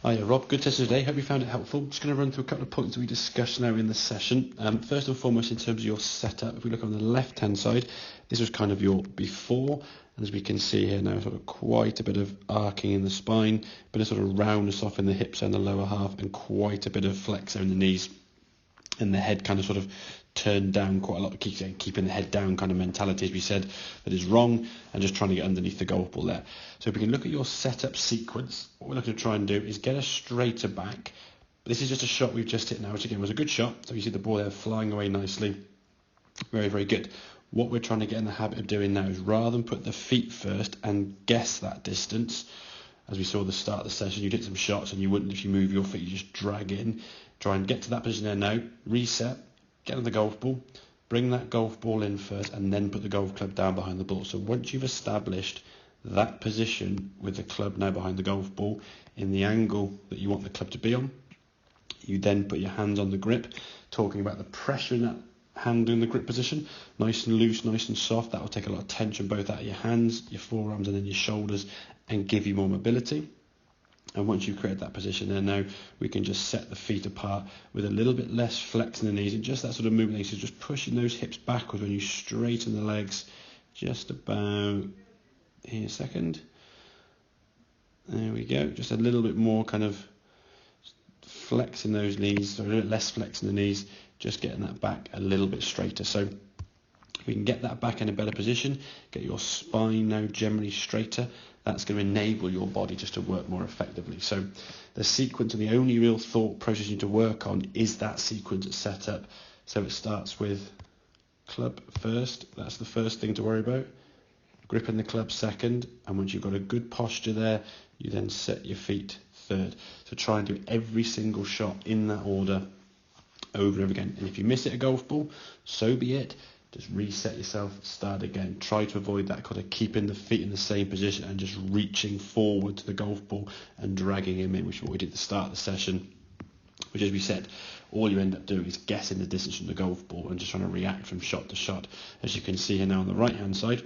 Hi, Rob. Good test today. Hope you found it helpful. Just going to run through a couple of points that we discussed now in the session. First and foremost, in terms of your setup, if we look on the left-hand side, this was kind of your before. And as we can see here now, sort of quite a bit of arcing in the spine, bit of sort of roundness off in the hips and the lower half, and quite a bit of flex in the knees. And the head kind of sort of turned down quite a lot, keeping the head down kind of mentality, as we said, that is wrong, and just trying to get underneath the golf ball there. So if we can look at your setup sequence, what we're looking to try and do is get a straighter back. This is just a shot we've just hit now, which again was a good shot. So you see the ball there flying away nicely. Very, very good. What we're trying to get in the habit of doing now is rather than put the feet first and guess that distance, as we saw at the start of the session, you'd hit some shots and you wouldn't if you move your feet, you just drag in. Try and get to that position there now, reset, get on the golf ball, bring that golf ball in first and then put the golf club down behind the ball. So once you've established that position with the club now behind the golf ball in the angle that you want the club to be on, you then put your hands on the grip, talking about the pressure in that hand in the grip position, nice and loose, nice and soft. That will take a lot of tension both out of your hands, your forearms and then your shoulders and give you more mobility. And once you've created that position there now, we can just set the feet apart with a little bit less flex in the knees and just that sort of movement. So just pushing those hips backwards when you straighten the legs just about here a second. There we go. Just a little bit more kind of flex in those knees, so a little bit less flex in the knees, just getting that back a little bit straighter. So if we can get that back in a better position, get your spine now generally straighter, that's going to enable your body just to work more effectively. So the sequence and the only real thought process you need to work on is that sequence at setup. So it starts with club first, that's the first thing to worry about. Gripping the club second, and once you've got a good posture there, you then set your feet third. So try and do every single shot in that order over and over again. And if you miss it a golf ball, so be it. Just reset yourself, start again. Try to avoid that kind of keeping the feet in the same position and just reaching forward to the golf ball and dragging him in, which is what we did at the start of the session. Which, as we said, all you end up doing is guessing the distance from the golf ball and just trying to react from shot to shot. As you can see here now on the right-hand side,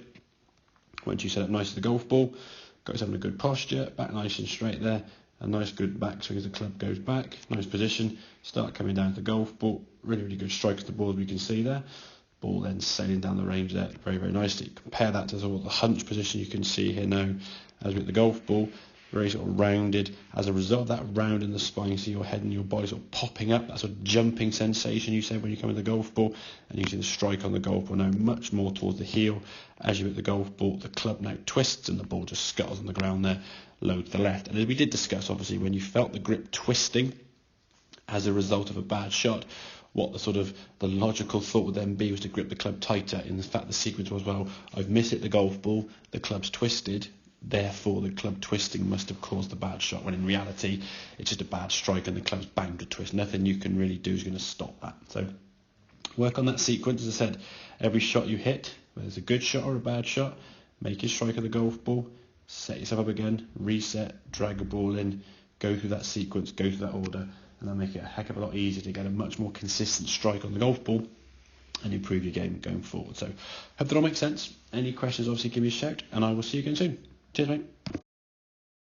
once you set up nice to the golf ball, got yourself in a good posture, back nice and straight there, a nice good backswing as the club goes back, nice position, start coming down to the golf ball, really, really good strike of the ball as we can see there. Ball then sailing down the range there very, very nicely. Compare that to sort of the hunch position you can see here now as with the golf ball, very sort of rounded. As a result of that round in the spine, you see your head and your body sort of popping up, that sort of jumping sensation you said when you come with the golf ball, and you see the strike on the golf ball now much more towards the heel. As you hit the golf ball, the club now twists and the ball just scuttles on the ground there, low to the left. And as we did discuss, obviously, when you felt the grip twisting as a result of a bad shot, what the logical thought would then be was to grip the club tighter. In fact, the sequence was, well, I've missed it the golf ball, the club's twisted, therefore the club twisting must have caused the bad shot, when in reality it's just a bad strike and the club's bound to twist. Nothing you can really do is going to stop that. So work on that sequence. As I said, every shot you hit, whether it's a good shot or a bad shot, make your strike of the golf ball, set yourself up again, reset, drag a ball in, go through that sequence, go through that order, and that'll make it a heck of a lot easier to get a much more consistent strike on the golf ball and improve your game going forward. So hope that all makes sense. Any questions, obviously give me a shout, and I will see you again soon. Cheers, mate.